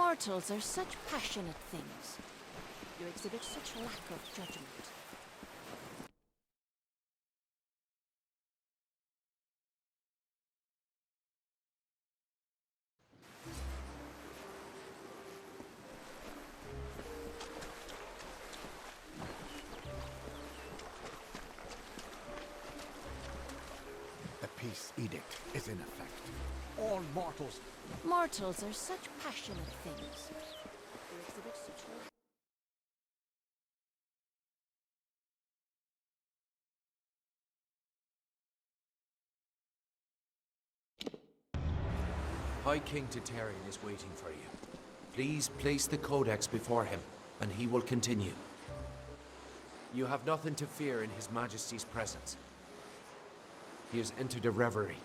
Mortals are such passionate things. You exhibit such lack of judgment. The peace edict is in effect. All mortals... Mortals are such passionate things. You exhibit such lack. High King Tatarian is waiting for you. Please place the Codex before him, and he will continue. You have nothing to fear in His Majesty's presence. He has entered a reverie.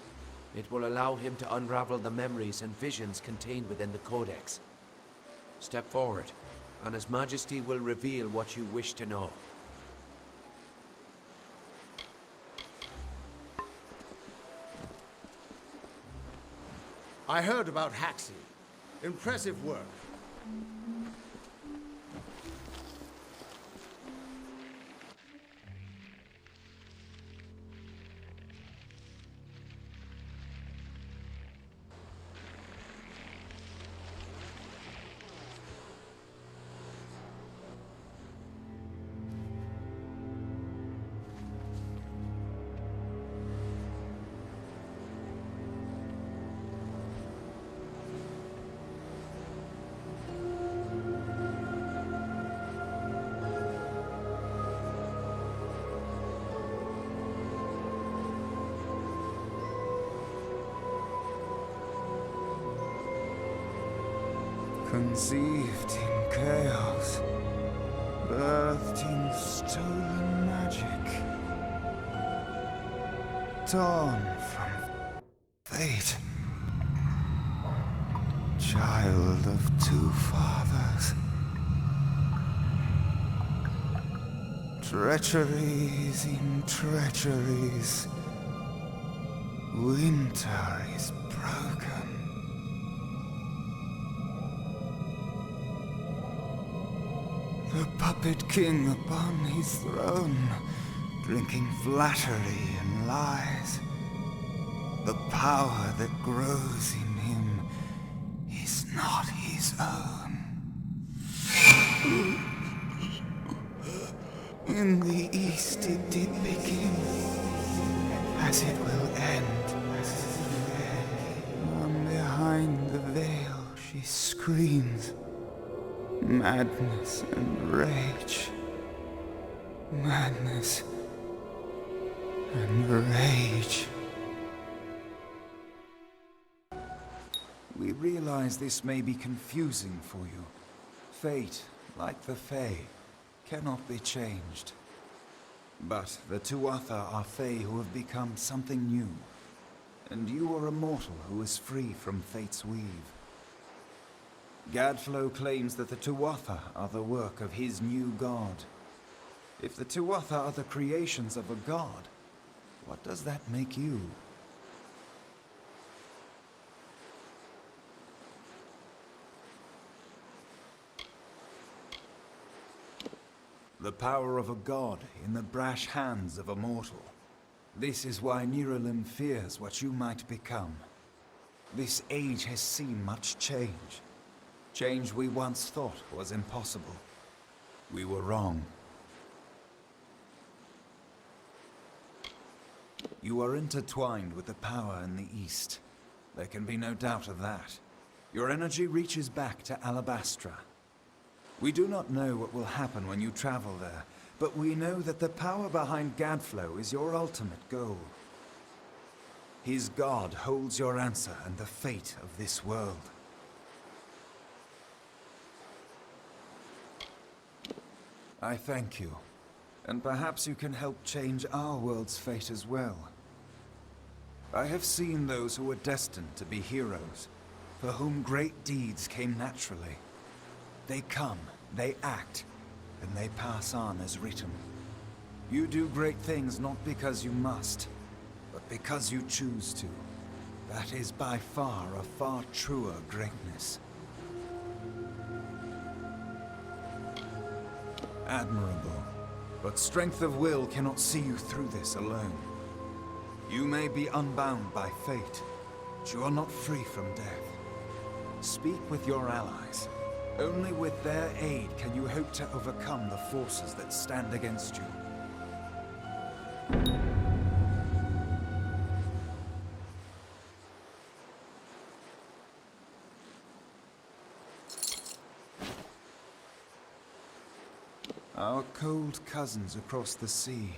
It will allow him to unravel the memories and visions contained within the Codex. Step forward, and His Majesty will reveal what you wish to know. I heard about Haxi. Impressive work. Conceived in chaos, birthed in stolen magic, torn from fate, child of two fathers, treacheries in treacheries, winter is broken. The puppet king upon his throne, drinking flattery and lies. The power that grows in him is not his own. In the east it did begin, as it will end. From behind the veil she screams. Madness and rage. Madness and rage. We realize this may be confusing for you. Fate, like the Fae, cannot be changed. But the Tuatha are Fae who have become something new. And you are a mortal who is free from Fate's weave. Gadflow claims that the Tuatha are the work of his new god. If the Tuatha are the creations of a god, what does that make you? The power of a god in the brash hands of a mortal. This is why Niralim fears what you might become. This age has seen much change. Change we once thought was impossible. We were wrong. You are intertwined with the power in the East. There can be no doubt of that. Your energy reaches back to Alabastra. We do not know what will happen when you travel there, but we know that the power behind Gadflow is your ultimate goal. His god holds your answer and the fate of this world. I thank you, and perhaps you can help change our world's fate as well. I have seen those who were destined to be heroes, for whom great deeds came naturally. They come, they act, and they pass on as written. You do great things not because you must, but because you choose to. That is by far a far truer greatness. Admirable. But strength of will cannot see you through this alone. You may be unbound by fate, but you are not free from death. Speak with your allies. Only with their aid can you hope to overcome the forces that stand against you. Our cold cousins across the sea.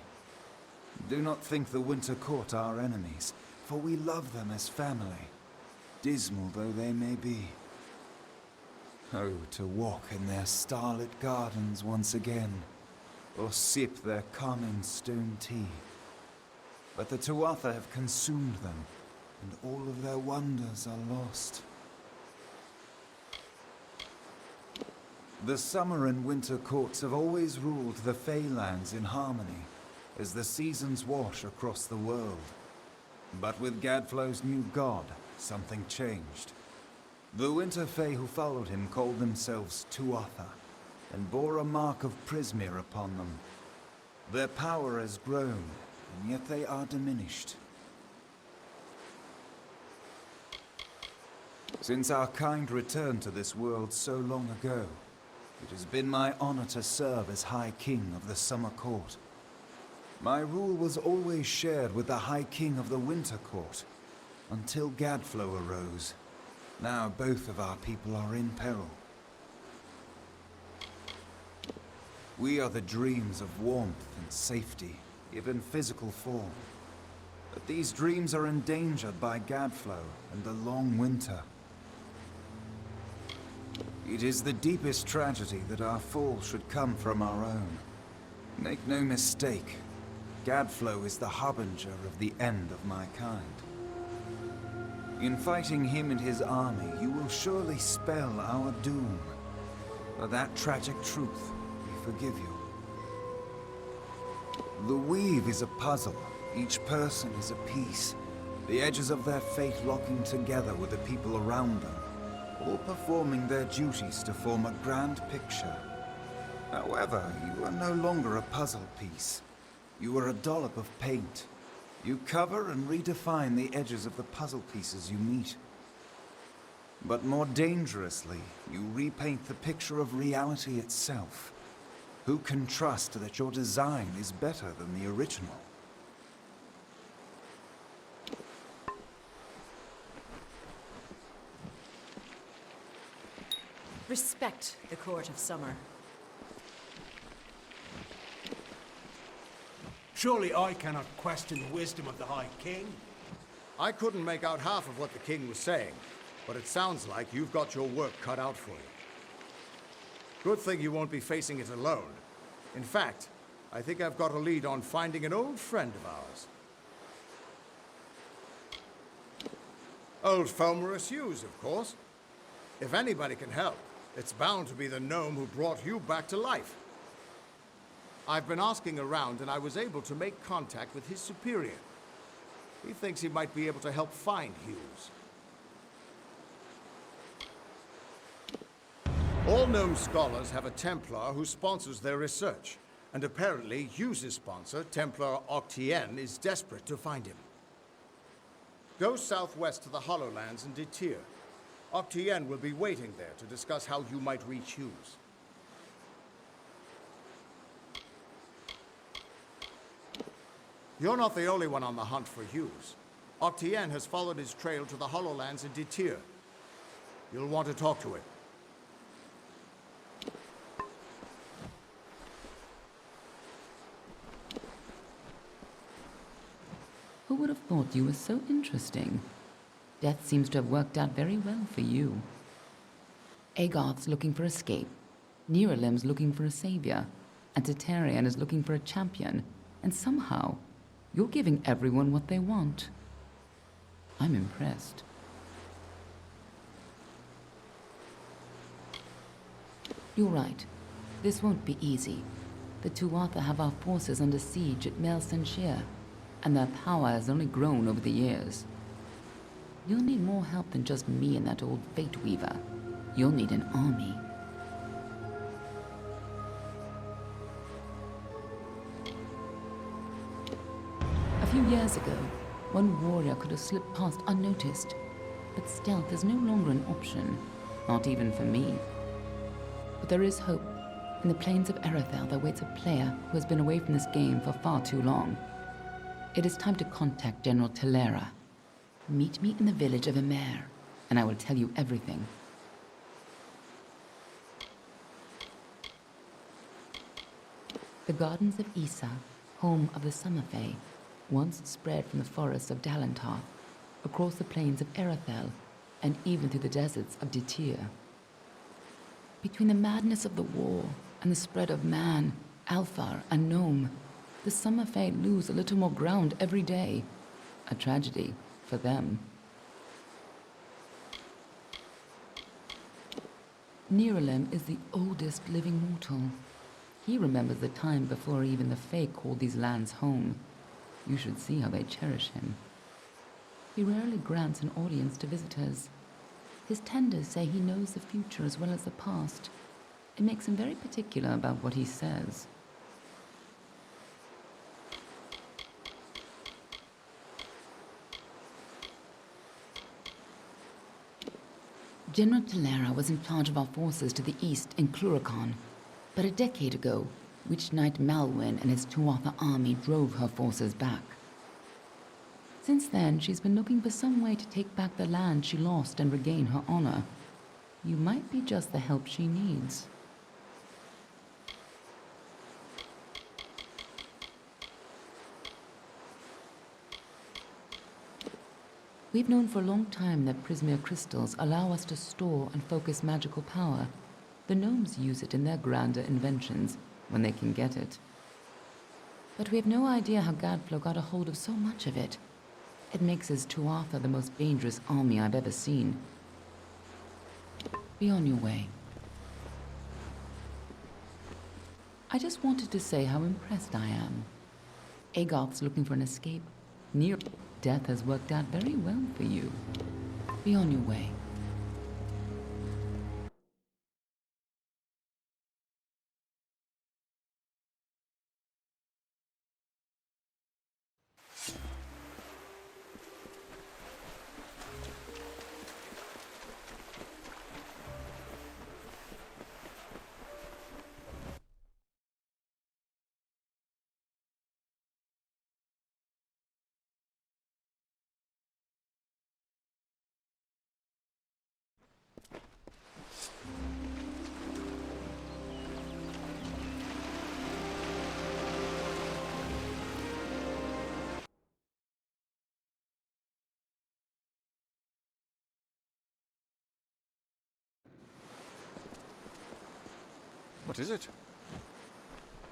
Do not think the Winter Court are enemies, for we love them as family, dismal though they may be. Oh, to walk in their starlit gardens once again, or sip their common stone tea. But the Tuatha have consumed them, and all of their wonders are lost. The summer and winter courts have always ruled the Faelands in harmony, as the seasons wash across the world. But with Gadflow's new god, something changed. The Winter Fae who followed him called themselves Tuatha, and bore a mark of Prismere upon them. Their power has grown, and yet they are diminished. Since our kind returned to this world so long ago, it has been my honor to serve as High King of the Summer Court. My rule was always shared with the High King of the Winter Court, until Gadflow arose. Now both of our people are in peril. We are the dreams of warmth and safety, even physical form. But these dreams are endangered by Gadflow and the long winter. It is the deepest tragedy that our fall should come from our own. Make no mistake, Gadflow is the harbinger of the end of my kind. In fighting him and his army, you will surely spell our doom. For that tragic truth, we forgive you. The weave is a puzzle. Each person is a piece. The edges of their fate locking together with the people around them, all performing their duties to form a grand picture. However, you are no longer a puzzle piece. You are a dollop of paint. You cover and redefine the edges of the puzzle pieces you meet. But more dangerously, you repaint the picture of reality itself. Who can trust that your design is better than the original? Respect the Court of Summer. Surely I cannot question the wisdom of the High King. I couldn't make out half of what the king was saying, but it sounds like you've got your work cut out for you. Good thing you won't be facing it alone. In fact, I think I've got a lead on finding an old friend of ours. Old Fomorous Hugues, of course. If anybody can help, it's bound to be the gnome who brought Hugh back to life. I've been asking around, and I was able to make contact with his superior. He thinks he might be able to help find Hugues. All gnome scholars have a Templar who sponsors their research, and apparently Hughes's sponsor, Templar Octien, is desperate to find him. Go southwest to the Hollowlands and Detir. Octien will be waiting there to discuss how you might reach Hugues. You're not the only one on the hunt for Hugues. Octien has followed his trail to the Hollowlands in Detir. You'll want to talk to him. Who would have thought you were so interesting? Death seems to have worked out very well for you. Agarth's looking for escape, Neuralim's looking for a savior, and Tatarian is looking for a champion, and somehow, you're giving everyone what they want. I'm impressed. You're right. This won't be easy. The Tuatha have our forces under siege at Mel Senshir, and their power has only grown over the years. You'll need more help than just me and that old Fateweaver. You'll need an army. few years ago, one warrior could have slipped past unnoticed, but stealth is no longer an option, not even for me. But there is hope. In the plains of Erythel there waits a player who has been away from this game for far too long. It is time to contact General Telera. Meet me in the village of Emer, and I will tell you everything. The Gardens of Isa, home of the Summer Fae, once spread from the forests of Dalantarth, across the plains of Erythel, and even through the deserts of Ditir. Between the madness of the war and the spread of man, Alfar, and Gnome, the Summer Fae lose a little more ground every day. A tragedy for them. Nirelem is the oldest living mortal. He remembers the time before even the Fae called these lands home. You should see how they cherish him. He rarely grants an audience to visitors. His tenders say he knows the future as well as the past. It makes him very particular about what he says. General Telera was in charge of our forces to the east in Cluracan, but a decade ago, Witch Knight Malwyn and his Tuatha army drove her forces back. Since then, she's been looking for some way to take back the land she lost and regain her honor. You might be just the help she needs. We've known for a long time that Prismere crystals allow us to store and focus magical power. The gnomes use it in their grander inventions, when they can get it. But we have no idea how Gadflow got a hold of so much of it. It makes his Tuatha the most dangerous army I've ever seen. Be on your way. I just wanted to say how impressed I am. Agarth's looking for an escape. Near death has worked out very well for you. Be on your way. What is it?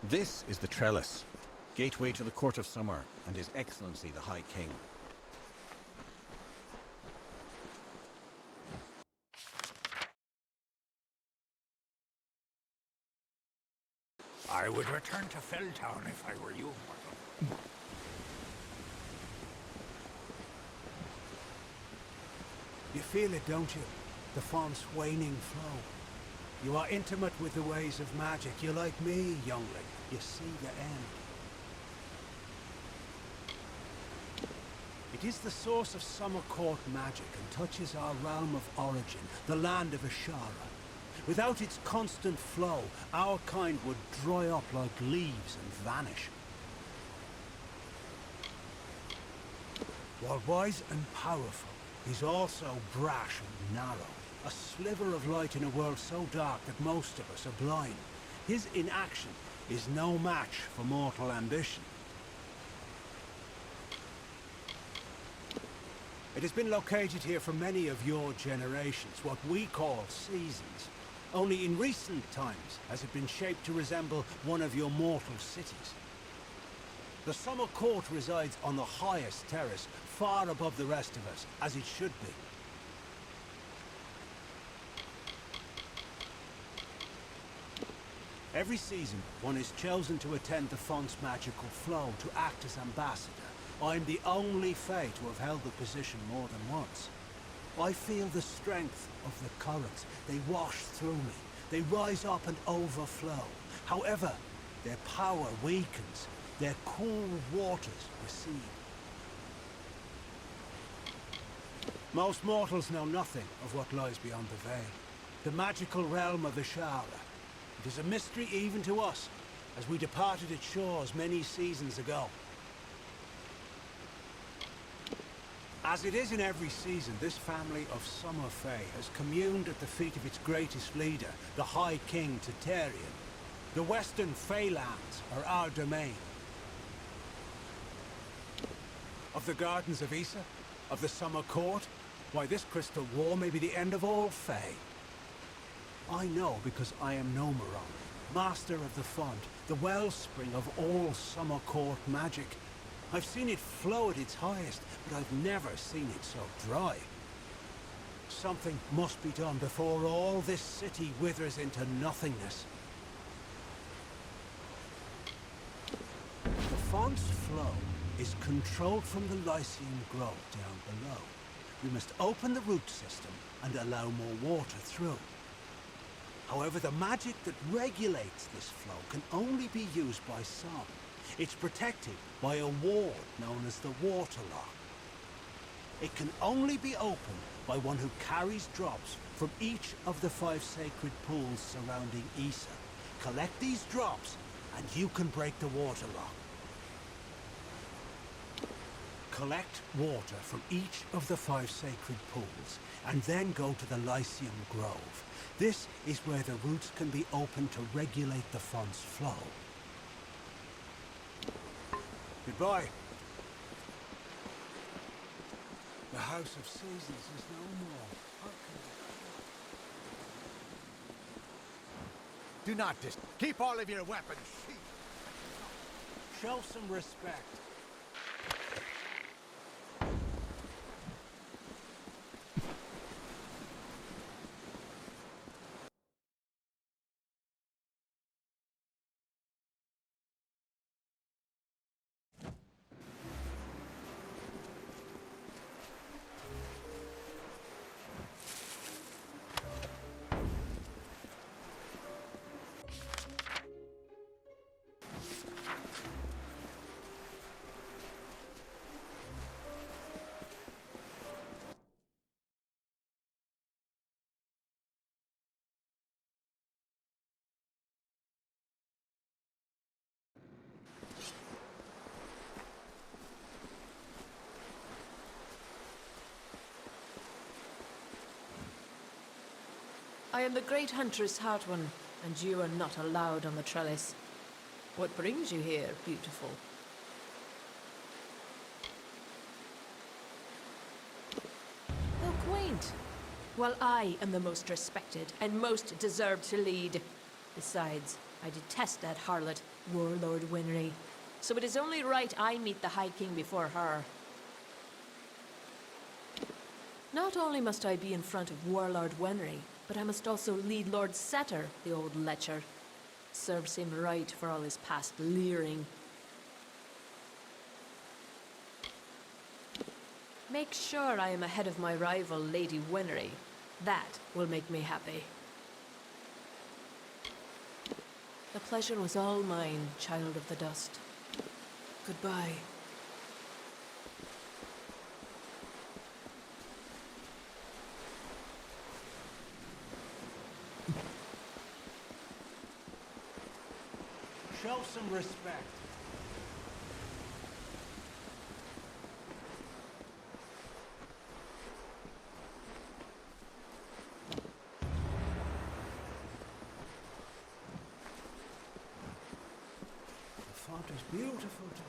This is the Trellis, gateway to the Court of Summer and His Excellency the High King. I would return to Felltown if I were you, mortal. You feel it, don't you? The font's waning flow. You are intimate with the ways of magic. You're like me, youngling. You see the end. It is the source of Summer Court magic and touches our realm of origin, the land of Ashara. Without its constant flow, our kind would dry up like leaves and vanish. While wise and powerful, he's also brash and narrow. A sliver of light in a world so dark that most of us are blind. His inaction is no match for mortal ambition. It has been located here for many of your generations, what we call seasons. Only in recent times has it been shaped to resemble one of your mortal cities. The Summer Court resides on the highest terrace, far above the rest of us, as it should be. Every season, one is chosen to attend the font's magical flow, to act as ambassador. I'm the only Fae to have held the position more than once. I feel the strength of the currents. They wash through me. They rise up and overflow. However, their power weakens. Their cool waters recede. Most mortals know nothing of what lies beyond the veil. The magical realm of Ishara. It is a mystery even to us, as we departed its shores many seasons ago. As it is in every season, this family of Summer Fae has communed at the feet of its greatest leader, the High King Tatarian. The Western Faelands are our domain. Of the Gardens of Issa? Of the Summer Court? Why, this crystal war may be the end of all Fae. I know because I am Nomeron, master of the font, the wellspring of all Summer Court magic. I've seen it flow at its highest, but I've never seen it so dry. Something must be done before all this city withers into nothingness. The font's flow is controlled from the Lycium Grove down below. We must open the root system and allow more water through. However, the magic that regulates this flow can only be used by some. It's protected by a ward known as the Waterlock. It can only be opened by one who carries drops from each of the 5 sacred pools surrounding Issa. Collect these drops, and you can break the Waterlock. Collect water from each of the 5 sacred pools, and then go to the Lycium Grove. This is where the roots can be opened to regulate the font's flow. Goodbye. The House of Seasons is no more. How can Do not keep all of your weapons sheathed. show some respect? I am the great huntress Hartwin, and you are not allowed on the trellis. What brings you here, beautiful? How quaint. Well, I am the most respected and most deserved to lead. Besides, I detest that harlot, Warlord Winry. So it is only right I meet the High King before her. Not only must I be in front of Warlord Winry, but I must also lead Lord Setter, the old lecher. Serves him right for all his past leering. Make sure I am ahead of my rival, Lady Winry. That will make me happy. The pleasure was all mine, child of the dust. Goodbye. Show some respect. The font is beautiful today.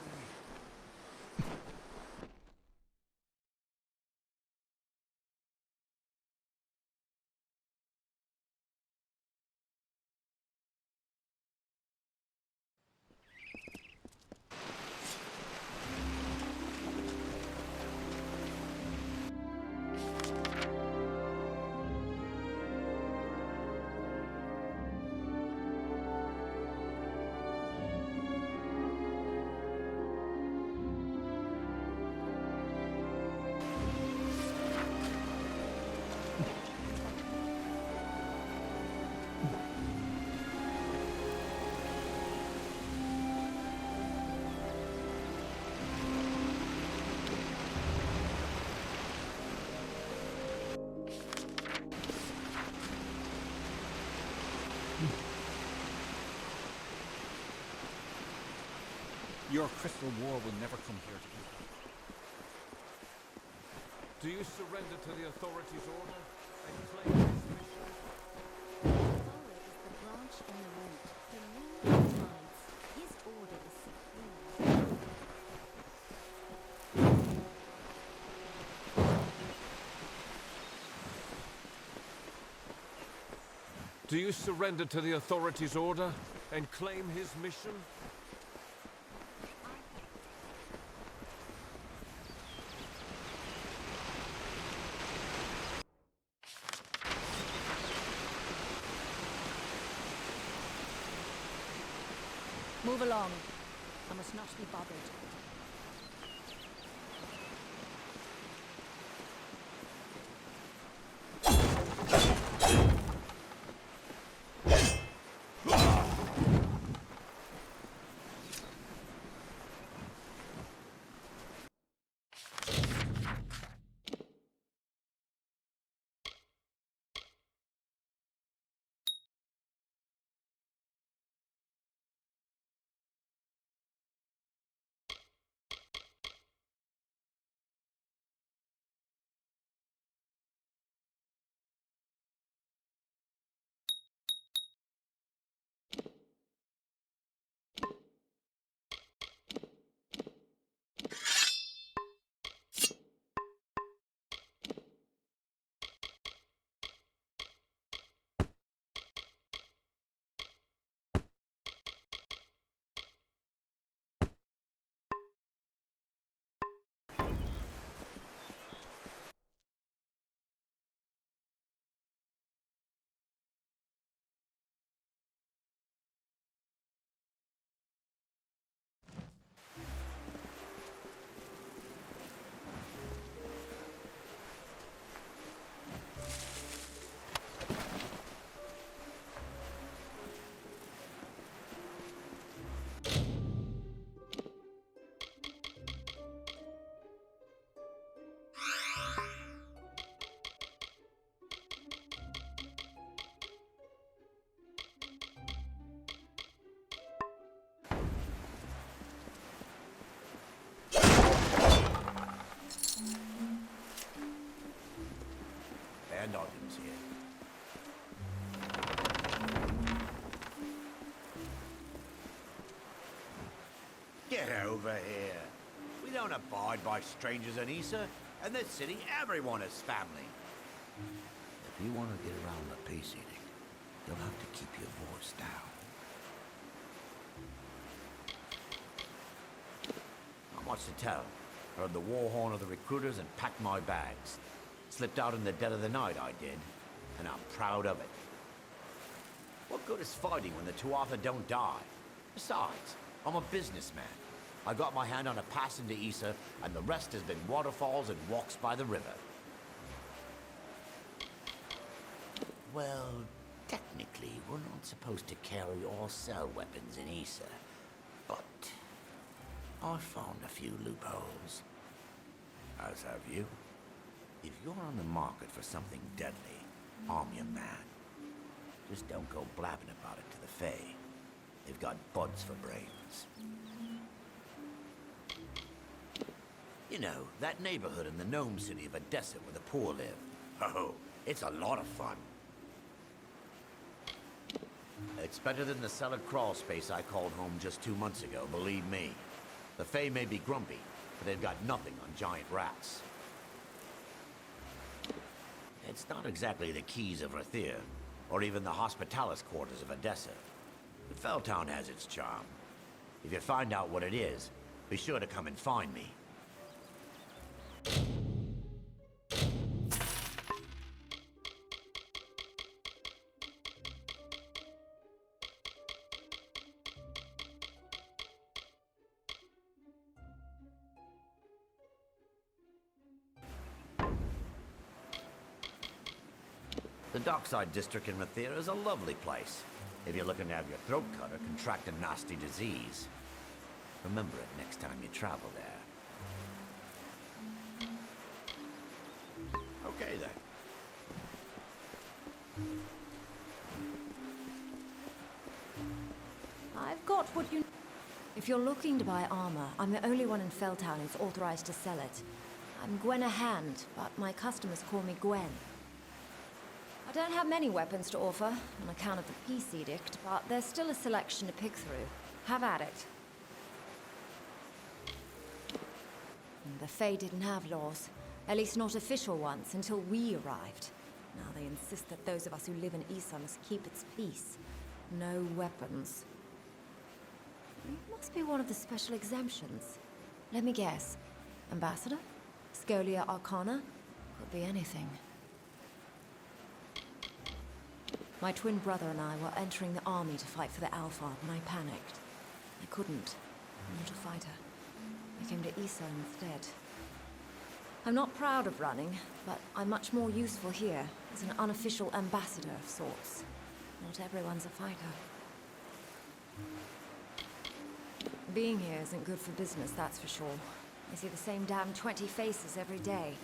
Your crystal war will never come here to eat. Do you surrender to the authorities' order and claim this mission? Power is the branch and the root, the ruler decides. His order is supreme. Do you surrender to the authorities' order and claim his mission? Move along. I must not be bothered. And Ogden's here. Get over here. We don't abide by strangers in Issa. In this city, everyone is family. If you want to get around the peace edict, you'll have to keep your voice down. Not much to tell. Heard the war horn of the recruiters and packed my bags. Slipped out in the dead of the night, I did. And I'm proud of it. What good is fighting when the Tuatha don't die? Besides, I'm a businessman. I got my hand on a pass into Issa, and the rest has been waterfalls and walks by the river. Well, technically, we're not supposed to carry or sell weapons in Issa. But I found a few loopholes. As have you. If you're on the market for something deadly, I'm your man. Just don't go blabbing about it to the Fae. They've got buds for brains. You know, that neighborhood in the gnome city of Odessa where the poor live. Oh, it's a lot of fun. It's better than the cellar crawl space I called home just 2 months ago, believe me. The Fae may be grumpy, but they've got nothing on giant rats. It's not exactly the keys of Rathir, or even the hospitalis quarters of Odessa. But Felltown has its charm. If you find out what it is, be sure to come and find me. The Dockside District in Rathir is a lovely place, if you're looking to have your throat cut or contract a nasty disease. Remember it next time you travel there. Okay, then. I've got what you... If you're looking to buy armor, I'm the only one in Felltown who's authorized to sell it. I'm Gwenna Hand, but my customers call me Gwen. I don't have many weapons to offer, on account of the peace edict, but there's still a selection to pick through. Have at it. The Fae didn't have laws, at least not official ones, until we arrived. Now they insist that those of us who live in Issa must keep its peace. No weapons. You must be one of the special exemptions. Let me guess. Ambassador? Scholia Arcana? Could be anything. My twin brother and I were entering the army to fight for the Alpha when I panicked. I couldn't. I'm not a fighter. I came to Issa instead. I'm not proud of running, but I'm much more useful here as an unofficial ambassador of sorts. Not everyone's a fighter. Being here isn't good for business, that's for sure. I see the same damn 20 faces every day.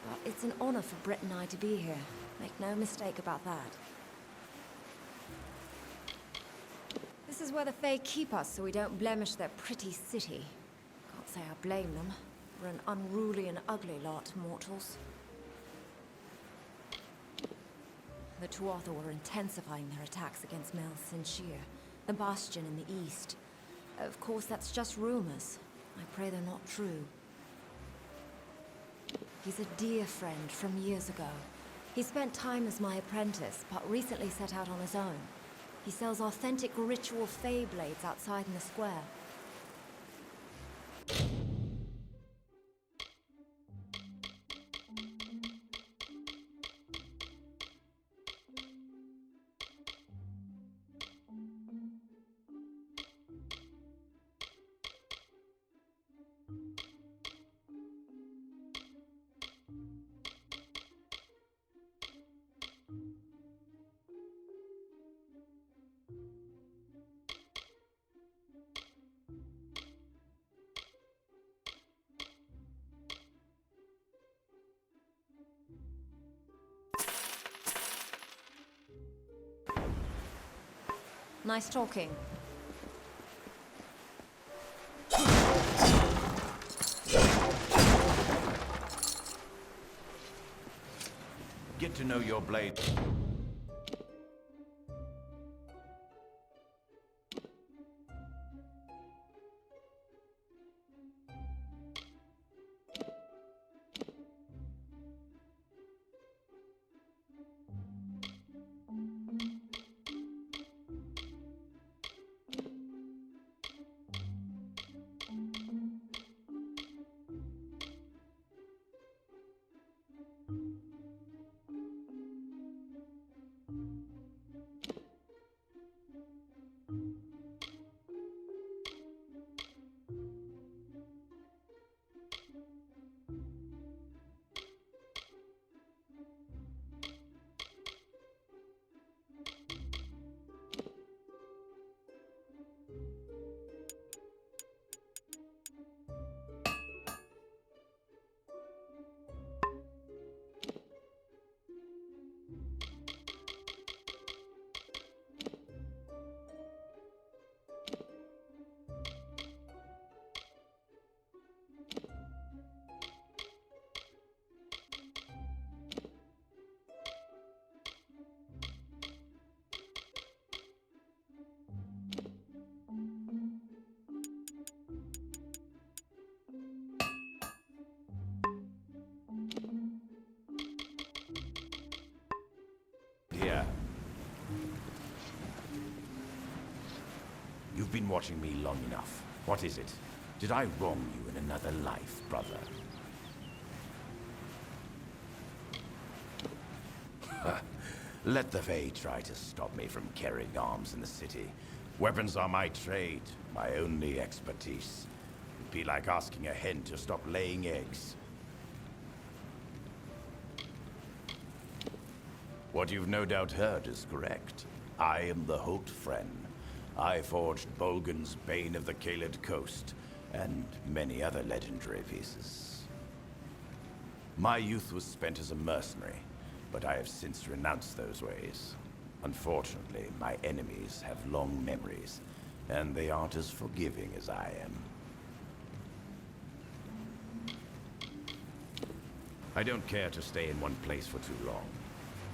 But it's an honor for Britt and I to be here. Make no mistake about that. This is where the Fae keep us so we don't blemish their pretty city. Can't say I blame them. We're an unruly and ugly lot, mortals. The Tuatha were intensifying their attacks against Mel Sinshir, the Bastion in the east. Of course, that's just rumors. I pray they're not true. He's a dear friend from years ago. He spent time as my apprentice, but recently set out on his own. He sells authentic ritual Fae blades outside in the square. Nice talking. Get to know your blade. Here. You've been watching me long enough. What is it? Did I wrong you in another life, brother? Let the Fae try to stop me from carrying arms in the city. Weapons are my trade, my only expertise. It'd be like asking a hen to stop laying eggs. What you've no doubt heard is correct. I am the Holt Friend. I forged Bolgan's Bane of the Caelid Coast, and many other legendary pieces. My youth was spent as a mercenary, but I have since renounced those ways. Unfortunately, my enemies have long memories, And they aren't as forgiving as I am. I don't care to stay in one place for too long.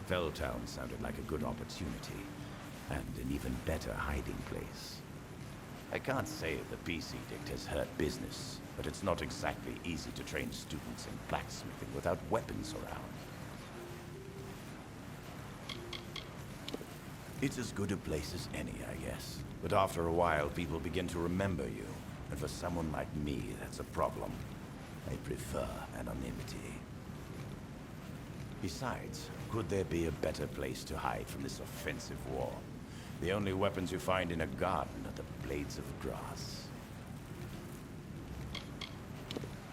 Felltown sounded like a good opportunity, and an even better hiding place. I can't say the Peace Edict has hurt business, but it's not exactly easy to train students in blacksmithing without weapons around. It's as good a place as any, I guess. But after a while, people begin to remember you, and for someone like me, that's a problem. I prefer anonymity. Besides, could there be a better place to hide from this offensive war? The only weapons you find in a garden are the blades of grass.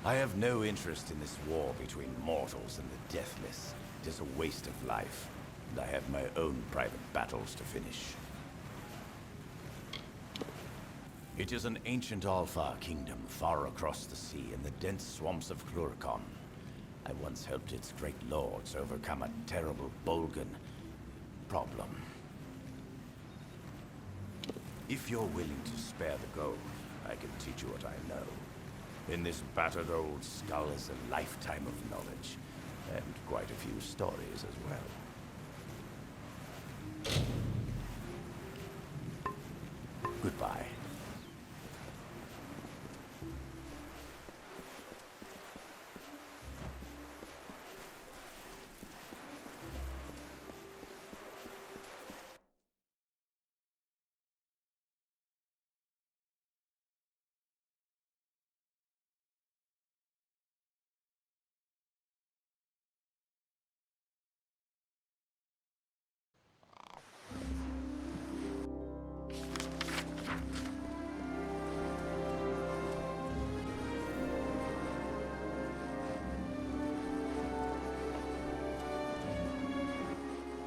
I have no interest in this war between mortals and the deathless. It is a waste of life, and I have my own private battles to finish. It is an ancient Alfar kingdom far across the sea in the dense swamps of Cluricon. I once helped its great lords overcome a terrible Bolgan problem. If you're willing to spare the gold, I can teach you what I know. In this battered old skull is a lifetime of knowledge, and quite a few stories as well. Goodbye.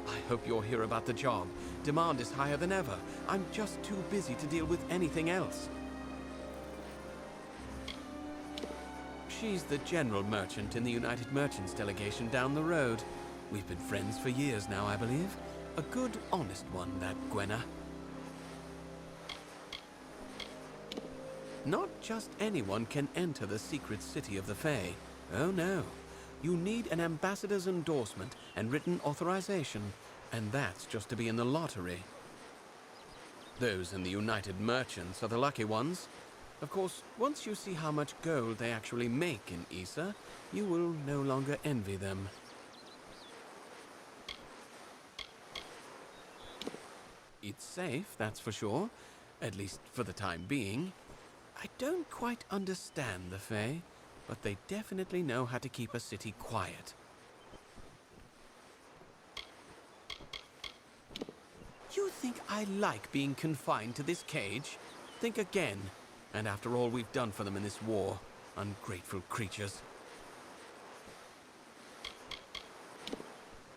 I hope you're here about the job. Demand is higher than ever. I'm just too busy to deal with anything else. She's the general merchant in the United Merchants delegation down the road. We've been friends for years now, I believe. A good, honest one, that Gwenna. Not just anyone can enter the secret city of the Fae. Oh no. You need an ambassador's endorsement and written authorization, and that's just to be in the lottery. Those in the United Merchants are the lucky ones. Of course, once you see how much gold they actually make in Issa, you will no longer envy them. It's safe, that's for sure. At least for the time being. I don't quite understand the Fae, but they definitely know how to keep a city quiet. You think I like being confined to this cage? Think again. And after all we've done for them in this war, ungrateful creatures.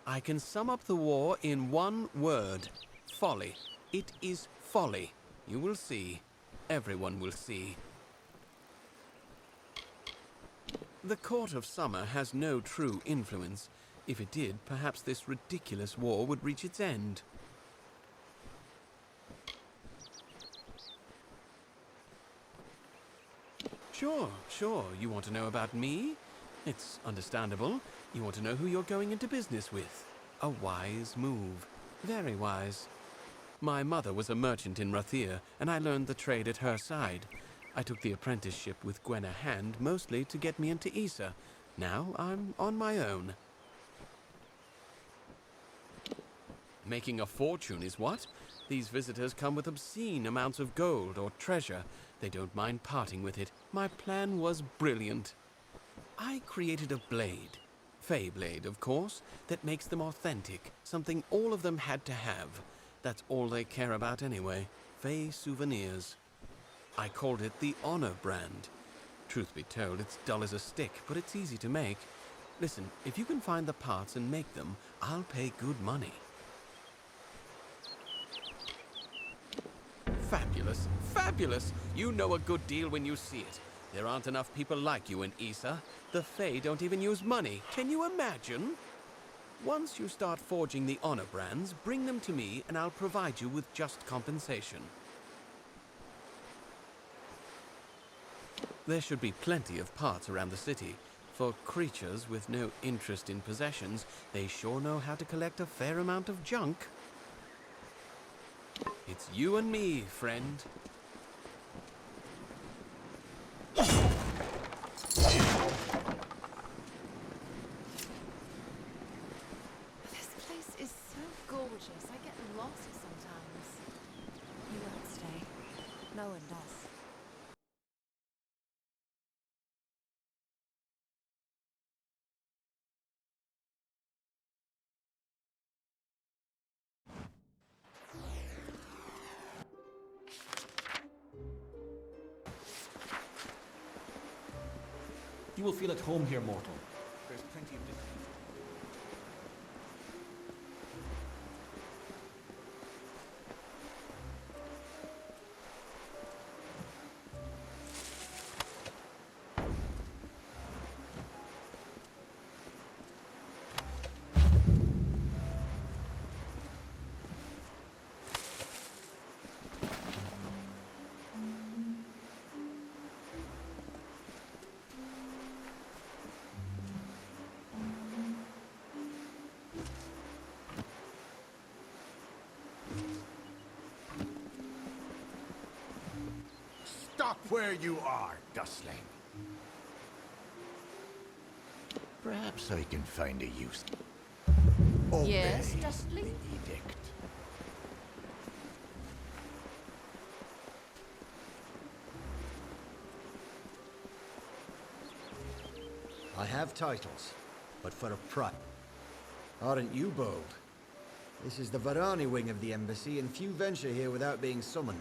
I can sum up the war in one word. Folly. It is folly. You will see. Everyone will see. The Court of Summer has no true influence. If it did, perhaps this ridiculous war would reach its end. Sure. You want to know about me? It's understandable. You want to know who you're going into business with. A wise move. Very wise. My mother was a merchant in Rathir, and I learned the trade at her side. I took the apprenticeship with Gwenna Hand mostly to get me into Issa. Now I'm on my own. Making a fortune is what? These visitors come with obscene amounts of gold or treasure. They don't mind parting with it. My plan was brilliant. I created a blade, Fey blade, of course, that makes them authentic, something all of them had to have. That's all they care about anyway, Fey souvenirs. I called it the Honor brand. Truth be told, it's dull as a stick, but it's easy to make. Listen, if you can find the parts and make them, I'll pay good money. Fabulous, fabulous! You know a good deal when you see it. There aren't enough people like you in Issa. The Fae don't even use money. Can you imagine? Once you start forging the Honor brands, bring them to me and I'll provide you with just compensation. There should be plenty of parts around the city. For creatures with no interest in possessions, they sure know how to collect a fair amount of junk. It's you and me, friend. This place is so gorgeous. I get lost sometimes. You won't stay. No one does. You will feel at home here, mortal. There's plenty of different. Stop where you are, Dustling. Perhaps I can find a use. Yes, Obey Dustling? the edict. I have titles, but for a price. Aren't you bold? This is the Varani wing of the embassy, and few venture here without being summoned.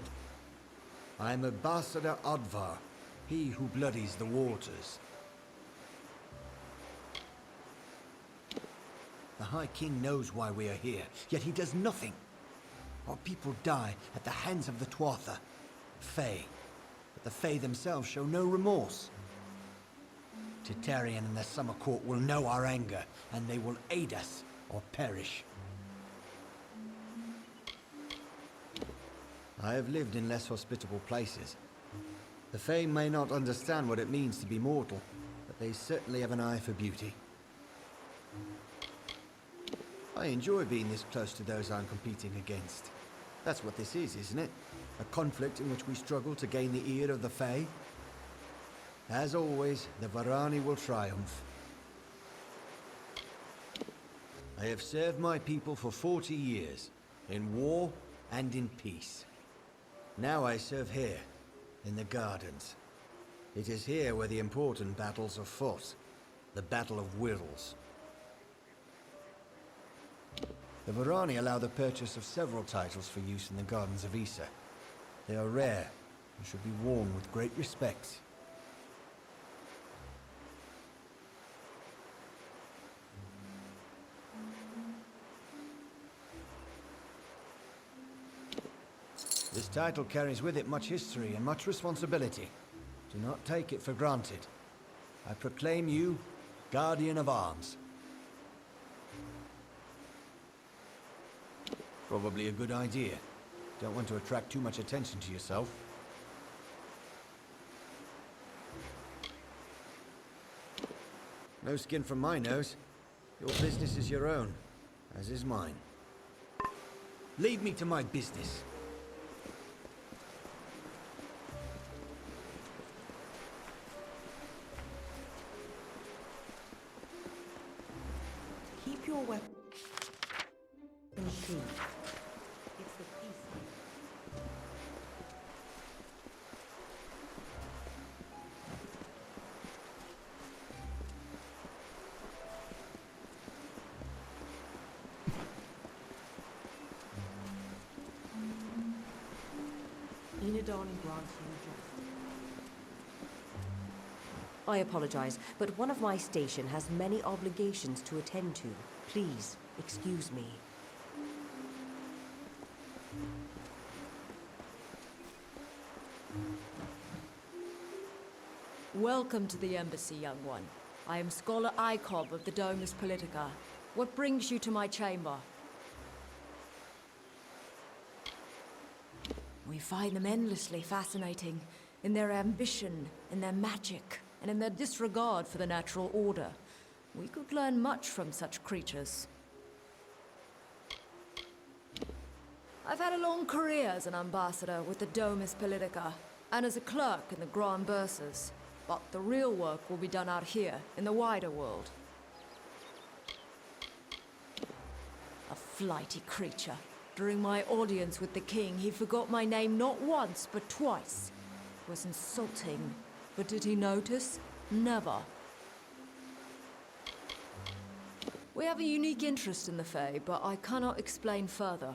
I am Ambassador Odvar, he who bloodies the waters. The High King knows why we are here, yet he does nothing. Our people die at the hands of the Tuatha, Fae, but the Fae themselves show no remorse. Titarian and the Summer Court will know our anger, and they will aid us or perish. I have lived in less hospitable places. The Fae may not understand what it means to be mortal, but they certainly have an eye for beauty. I enjoy being this close to those I'm competing against. That's what this is, isn't it? A conflict in which we struggle to gain the ear of the Fae. As always, the Varani will triumph. I have served my people for 40 years, in war and in peace. Now I serve here, in the gardens. It is here where the important battles are fought. The Battle of Wills. The Varani allow the purchase of several titles for use in the gardens of Issa. They are rare, and should be worn with great respect. This title carries with it much history and much responsibility. Do not take it for granted. I proclaim you Guardian of Arms. Probably a good idea. Don't want to attract too much attention to yourself. No skin from my nose. Your business is your own, as is mine. Leave me to my business. Keep your weapon sheathed. It's the peace. Enidon grants you justice. I apologize, but one of my station has many obligations to attend to. Please, excuse me. Welcome to the embassy, young one. I am Scholar Icob of the Domus Politica. What brings you to my chamber? We find them endlessly fascinating. in their ambition, in their magic, and in their disregard for the natural order. We could learn much from such creatures. I've had a long career as an ambassador with the Domus Politica, and as a clerk in the Grand Bursars. But the real work will be done out here, in the wider world. A flighty creature. During my audience with the king, he forgot my name not once, but twice. It was insulting. But did he notice? Never. We have a unique interest in the Fae, but I cannot explain further.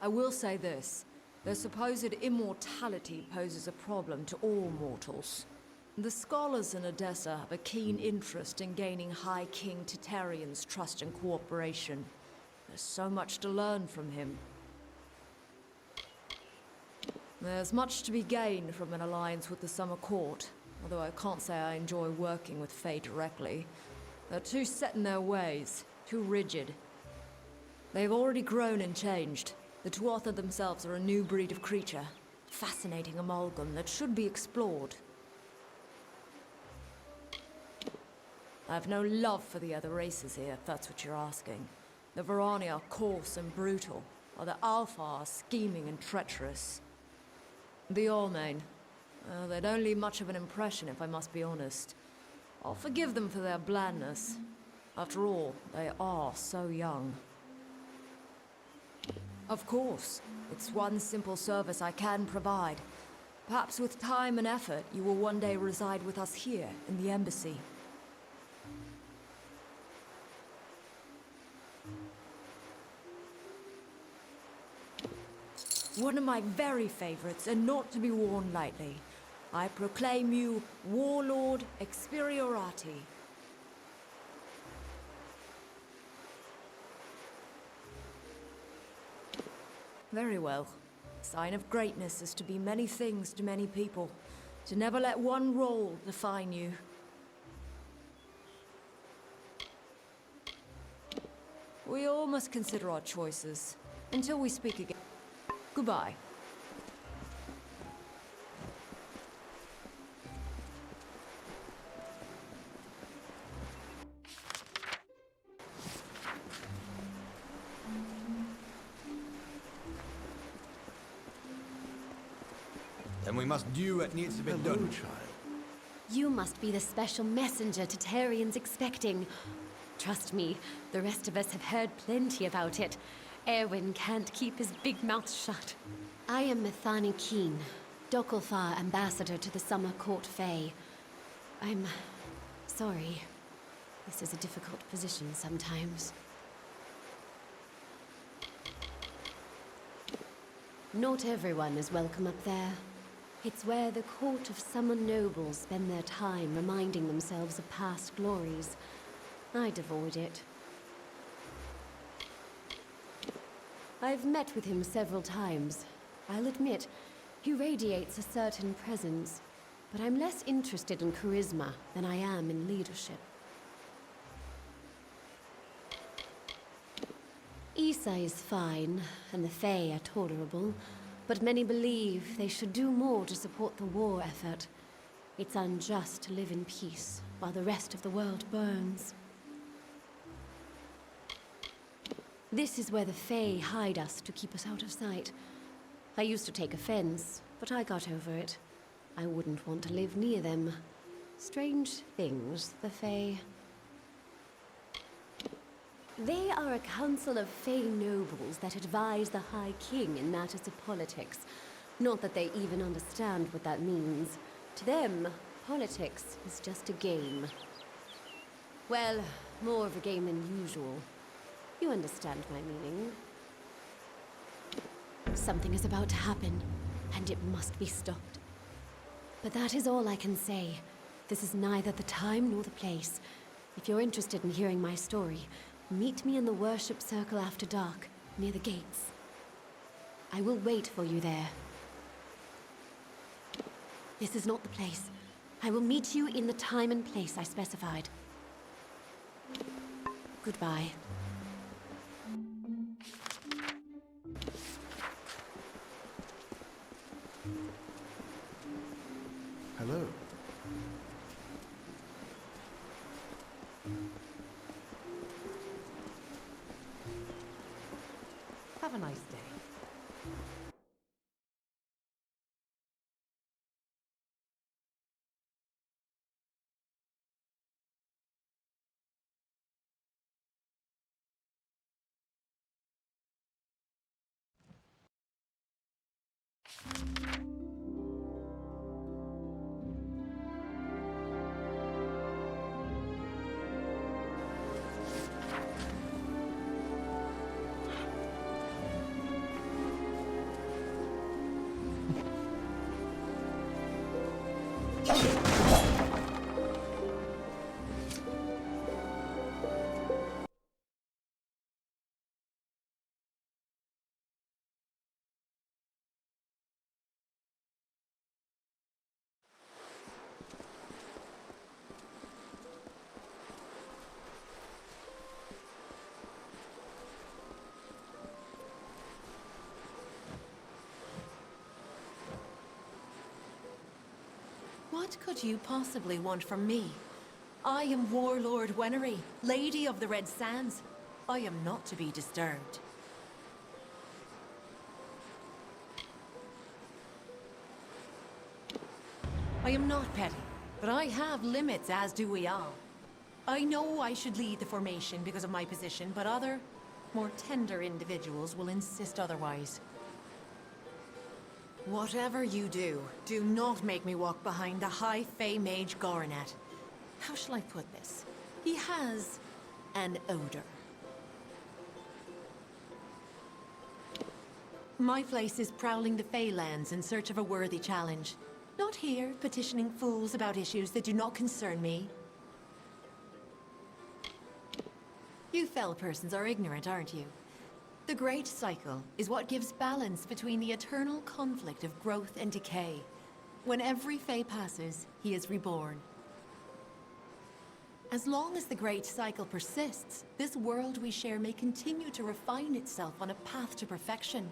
I will say this. Their supposed immortality poses a problem to all mortals. The scholars in Odessa have a keen interest in gaining High King Titarian's trust and cooperation. There's so much to learn from him. There's much to be gained from an alliance with the Summer Court, although I can't say I enjoy working with Fae directly. They're too set in their ways, too rigid. They've already grown and changed. The Tuatha themselves are a new breed of creature. Fascinating amalgam that should be explored. I have no love for the other races here, if that's what you're asking. The Varani are coarse and brutal, while the Alpha are scheming and treacherous. The Allmain, they don't leave much of an impression, if I must be honest. I'll forgive them for their blandness. After all, they are so young. Of course, it's one simple service I can provide. Perhaps with time and effort, you will one day reside with us here, in the embassy. One of my very favorites, and not to be worn lightly. I proclaim you Warlord Experiorati. Very well. Sign of greatness is to be many things to many people. To never let one role define you. We all must consider our choices. Until we speak again. Goodbye. Then we must do what needs to be done. You must be the special messenger Titarian's expecting. Trust me, the rest of us have heard plenty about it. Erwin can't keep his big mouth shut. I am Methani Keen, Dokalfar ambassador to the Summer Court Fae. I'm sorry. This is a difficult position sometimes. Not everyone is welcome up there. It's where the court of summer nobles spend their time reminding themselves of past glories. I'd avoid it. I've met with him several times. I'll admit, he radiates a certain presence, but I'm less interested in charisma than I am in leadership. Isa is fine, and the Fae are tolerable, but many believe they should do more to support the war effort. It's unjust to live in peace while the rest of the world burns. This is where the Fae hide us to keep us out of sight. I used to take offense, but I got over it. I wouldn't want to live near them. Strange things, the Fae. They are a council of Fae nobles that advise the High King in matters of politics. Not that they even understand what that means. To them, politics is just a game. Well, more of a game than usual. You understand my meaning. Something is about to happen, and it must be stopped. But that is all I can say. This is neither the time nor the place. If you're interested in hearing my story, meet me in the worship circle after dark, near the gates. I will wait for you there. This is not the place. I will meet you in the time and place I specified. Goodbye. Have a nice day. What could you possibly want from me? I am Warlord Wenery, Lady of the Red Sands. I am not to be disturbed. I am not petty, but I have limits, as do we all. I know I should lead the formation because of my position, but other, more tender individuals will insist otherwise. Whatever you do, do not make me walk behind the High Fae Mage Goronet. How shall I put this? He has an odor. My place is prowling the Faelands in search of a worthy challenge. Not here, petitioning fools about issues that do not concern me. You fell persons are ignorant, aren't you? The Great Cycle is what gives balance between the eternal conflict of growth and decay. When every Fae passes, he is reborn. As long as the Great Cycle persists, this world we share may continue to refine itself on a path to perfection.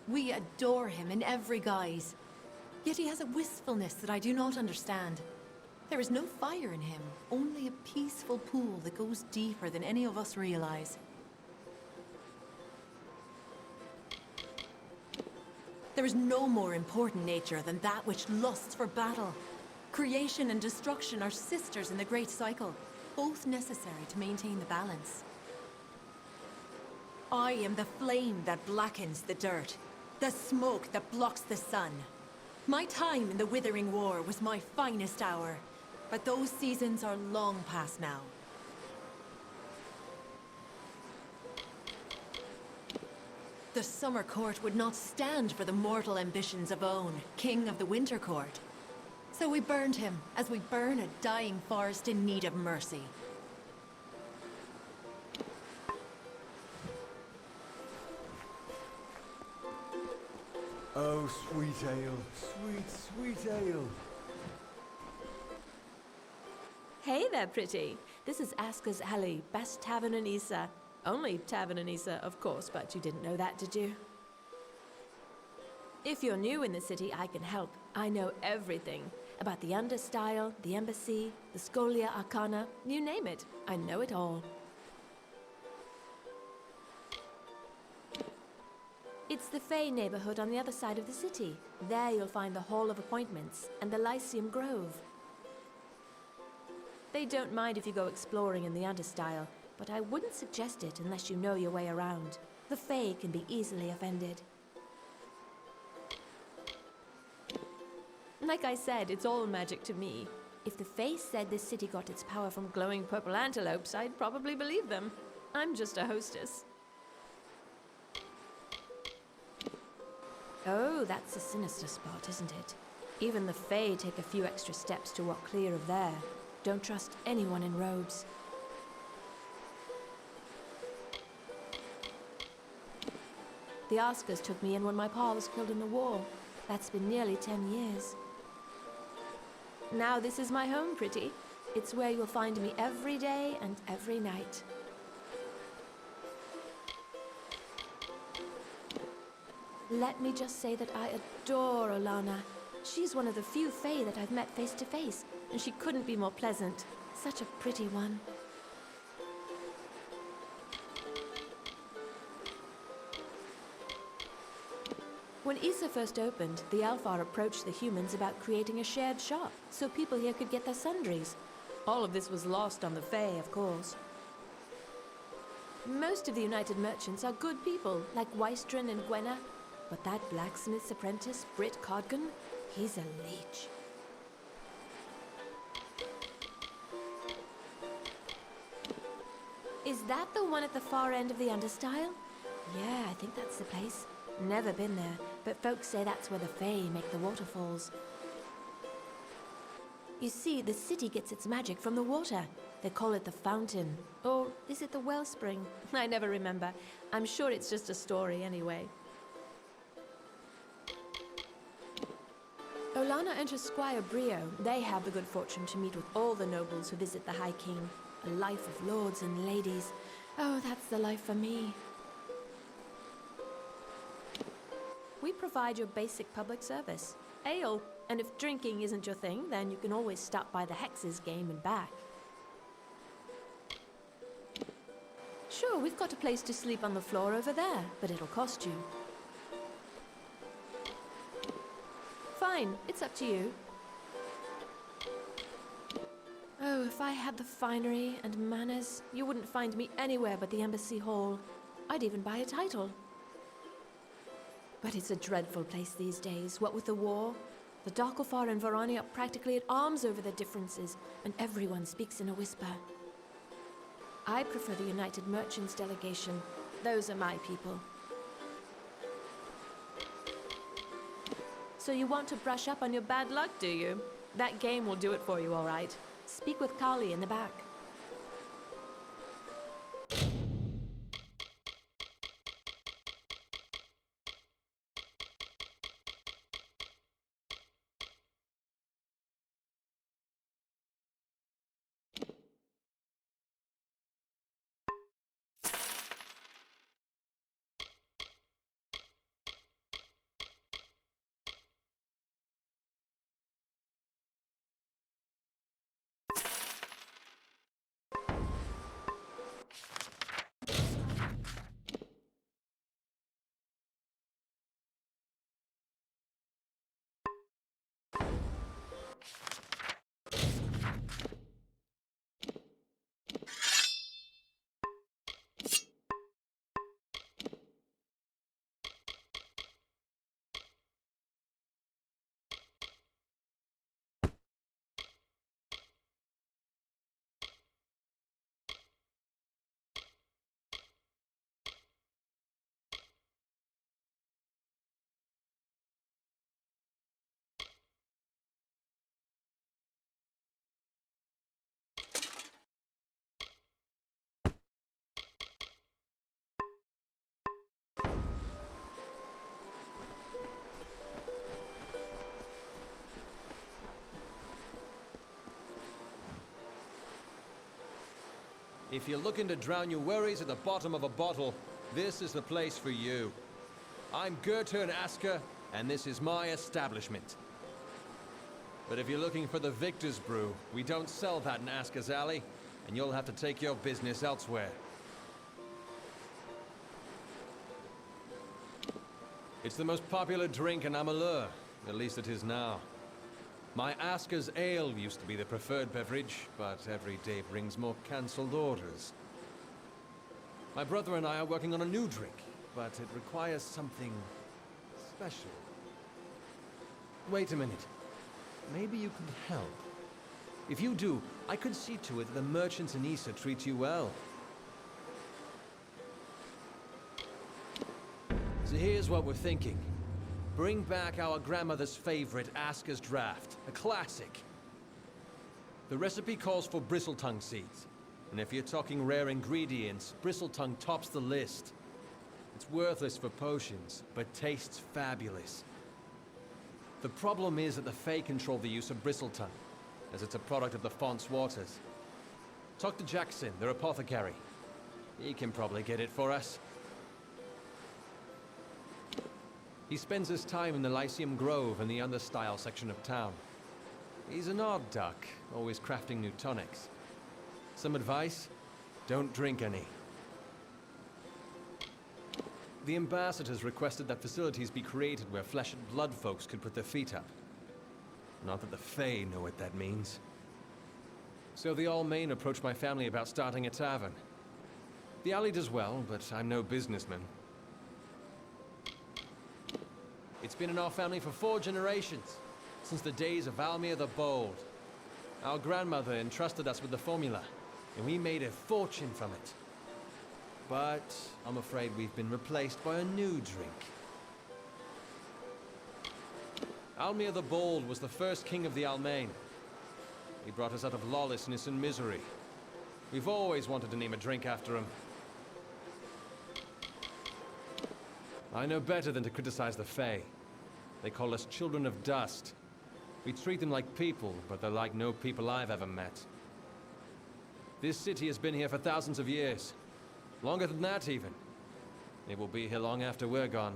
We adore him in every guise, yet he has a wistfulness that I do not understand. There is no fire in him, only a peaceful pool that goes deeper than any of us realize. There is no more important nature than that which lusts for battle. Creation and destruction are sisters in the Great Cycle, both necessary to maintain the balance. I am the flame that blackens the dirt, the smoke that blocks the sun. My time in the Withering War was my finest hour. But those seasons are long past now. The Summer Court would not stand for the mortal ambitions of Own, King of the Winter Court. So we burned him, as we burn a dying forest in need of mercy. Oh, sweet ale, sweet, sweet ale. Hey there, pretty. This is Aska's Alley, best tavern in Issa. Only tavern in Issa, of course, but you didn't know that, did you? If you're new in the city, I can help. I know everything. About the Understyle, the Embassy, the Scholia Arcana, you name it. I know it all. It's the Fae neighborhood on the other side of the city. There you'll find the Hall of Appointments and the Lyceum Grove. They don't mind if you go exploring in the Understyle, but I wouldn't suggest it unless you know your way around. The Fae can be easily offended. Like I said, it's all magic to me. If the Fae said this city got its power from glowing purple antelopes, I'd probably believe them. I'm just a hostess. Oh, that's a sinister spot, isn't it? Even the Fae take a few extra steps to walk clear of there. Don't trust anyone in robes. The Oscars took me in when my pa was killed in the war. That's been nearly 10 years. Now this is my home, pretty. It's where you'll find me every day and every night. Let me just say that I adore Olana. She's one of the few Fae that I've met face to face, and she couldn't be more pleasant. Such a pretty one. When Issa first opened, the Alfar approached the humans about creating a shared shop, so people here could get their sundries. All of this was lost on the Fae, of course. Most of the United Merchants are good people, like Wystron and Gwenna, but that blacksmith's apprentice, Britt Codgan, he's a leech. Is that the one at the far end of the Understyle? Yeah, I think that's the place. Never been there, but folks say that's where the Fae make the waterfalls. You see, the city gets its magic from the water. They call it the fountain. Or is it the wellspring? I never remember. I'm sure it's just a story anyway. Olana and her squire Brio, they have the good fortune to meet with all the nobles who visit the High King. A life of lords and ladies. Oh, that's the life for me. We provide your basic public service. Ale. And if drinking isn't your thing, then you can always stop by the Hexes game and back. Sure, we've got a place to sleep on the floor over there, but it'll cost you. Fine, it's up to you. Oh, if I had the finery and manners, you wouldn't find me anywhere but the Embassy Hall. I'd even buy a title. But it's a dreadful place these days, what with the war. The Darkofar and Varani are practically at arms over their differences, and everyone speaks in a whisper. I prefer the United Merchants delegation. Those are my people. So you want to brush up on your bad luck, do you? That game will do it for you, all right. Speak with Kali in the back. If you're looking to drown your worries at the bottom of a bottle, this is the place for you. I'm Gertern Asker, and this is my establishment. But if you're looking for the Victor's Brew, we don't sell that in Asker's Alley, and you'll have to take your business elsewhere. It's the most popular drink in Amalur, at least it is now. My Asker's Ale used to be the preferred beverage, but every day brings more cancelled orders. My brother and I are working on a new drink, but it requires something special. Wait a minute. Maybe you could help. If you do, I could see to it that the merchants in Issa treat you well. So here's what we're thinking. Bring back our grandmother's favorite, Asker's Draft, a classic. The recipe calls for bristletongue seeds, and if you're talking rare ingredients, bristletongue tops the list. It's worthless for potions, but tastes fabulous. The problem is that the Fae control the use of bristletongue, as it's a product of the Font's waters. Talk to Jackson, their apothecary. He can probably get it for us. He spends his time in the Lyceum Grove in the understyle section of town. He's an odd duck, always crafting new tonics. Some advice? Don't drink any. The ambassadors requested that facilities be created where flesh and blood folks could put their feet up. Not that the Fae know what that means. So the Almain approached my family about starting a tavern. The alley does well, but I'm no businessman. It's been in our family for 4 generations, since the days of Almir the Bold. Our grandmother entrusted us with the formula, and we made a fortune from it. But I'm afraid we've been replaced by a new drink. Almir the Bold was the first king of the Almain. He brought us out of lawlessness and misery. We've always wanted to name a drink after him. I know better than to criticize the Fae. They call us children of dust. We treat them like people, but they're like no people I've ever met. This city has been here for thousands of years. Longer than that, even. It will be here long after we're gone.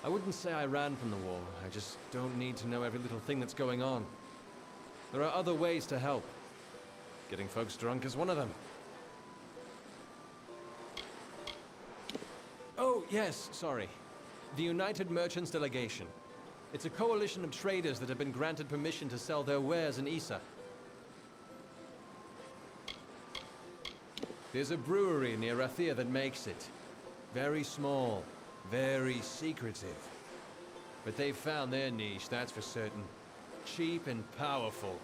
I wouldn't say I ran from the war. I just don't need to know every little thing that's going on. There are other ways to help. Getting folks drunk is one of them. Oh, yes, sorry. The United Merchants Delegation. It's a coalition of traders that have been granted permission to sell their wares in Issa. There's a brewery near Rathir that makes it. Very small, very secretive. But they've found their niche, that's for certain. Cheap and powerful.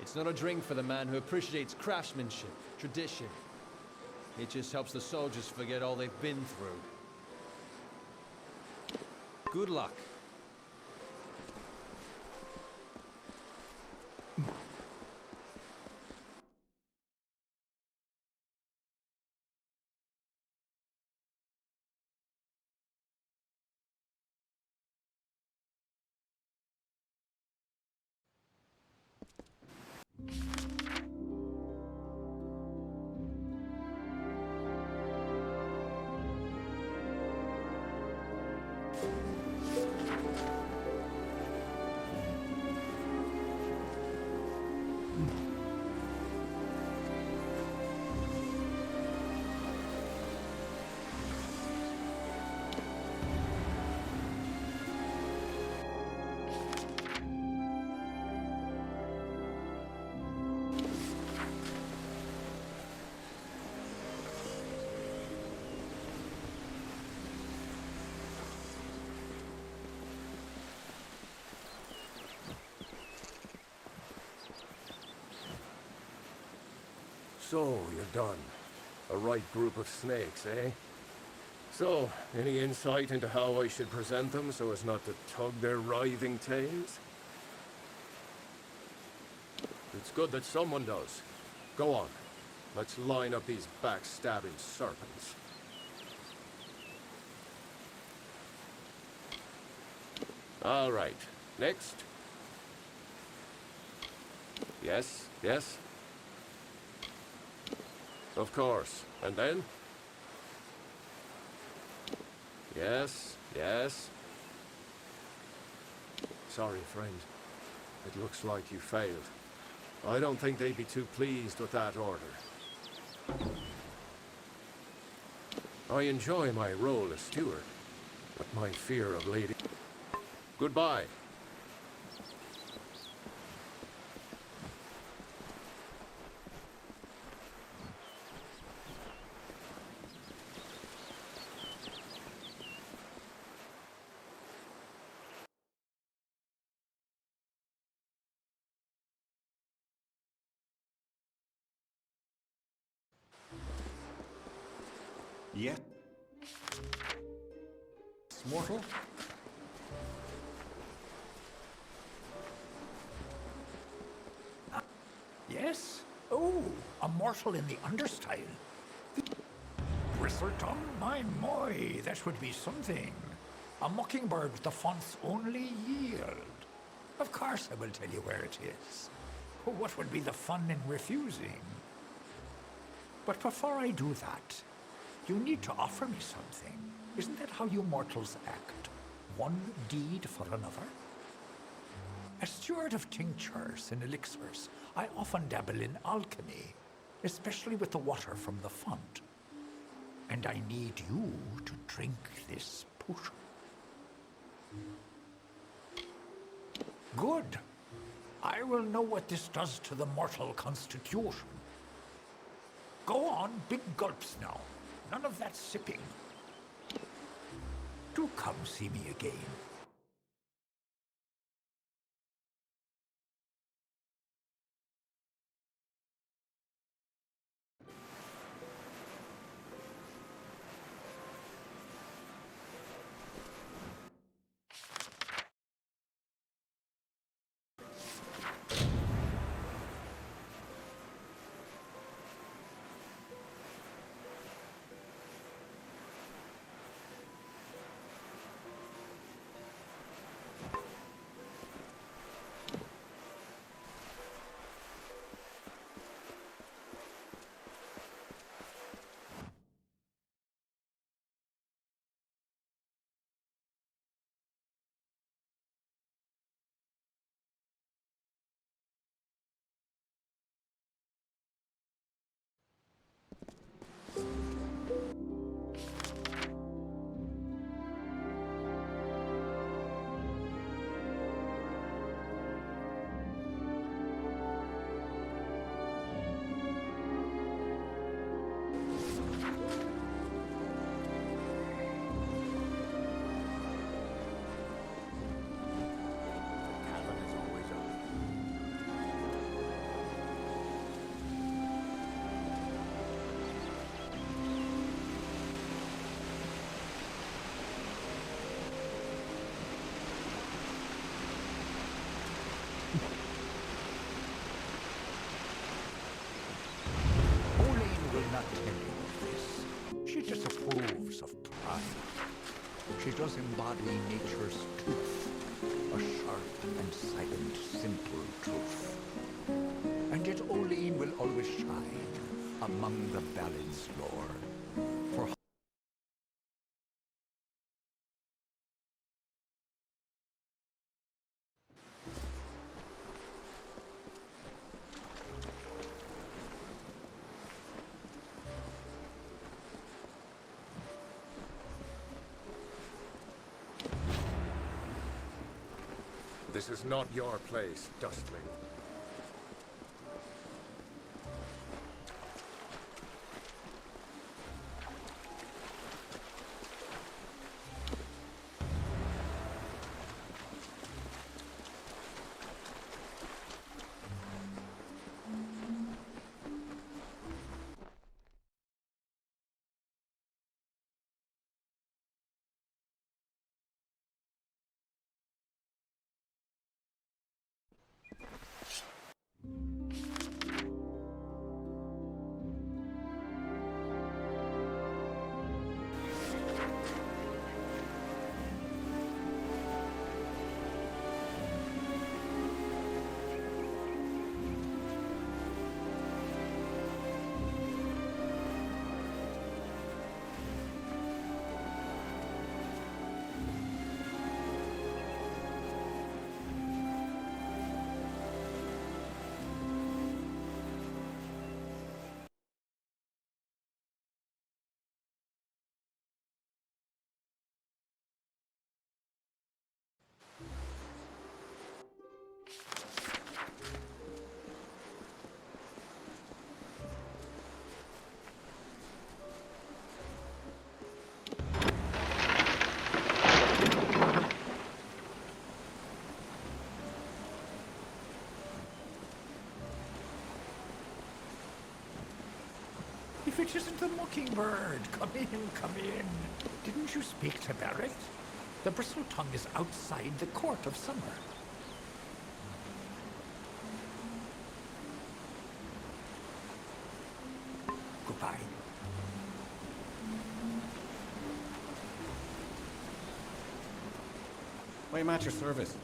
It's not a drink for the man who appreciates craftsmanship, tradition. It just helps the soldiers forget all they've been through. Good luck. So, you're done. A right group of snakes, eh? So, any insight into how I should present them so as not to tug their writhing tails? It's good that someone does. Go on. Let's line up these backstabbing serpents. All right. Next. Yes, yes. Of course. And then? Yes, yes. Sorry, friend. It looks like you failed. I don't think they'd be too pleased with that order. I enjoy my role as steward, but my fear of Lady... Goodbye. Yet. Mortal? Yes? Oh, a mortal in the understyle. Bristletongue? My, that would be something. A mockingbird with the font's only yield. Of course I will tell you where it is. What would be the fun in refusing? But before I do that, you need to offer me something. Isn't that how you mortals act? One deed for another? As steward of tinctures and elixirs, I often dabble in alchemy, especially with the water from the font. And I need you to drink this potion. Good. I will know what this does to the mortal constitution. Go on, big gulps now. None of that sipping. Do come see me again. She disapproves of pride. She does embody nature's tooth, a sharp and silent, simple truth. And yet Olene will always shine among the ballad's lore. For This is not your place, Dustling. if it isn't the Mockingbird, come in, come in. Didn't you speak to Barrett? The Bristletongue is outside the Court of Summer. Goodbye. I am at your service.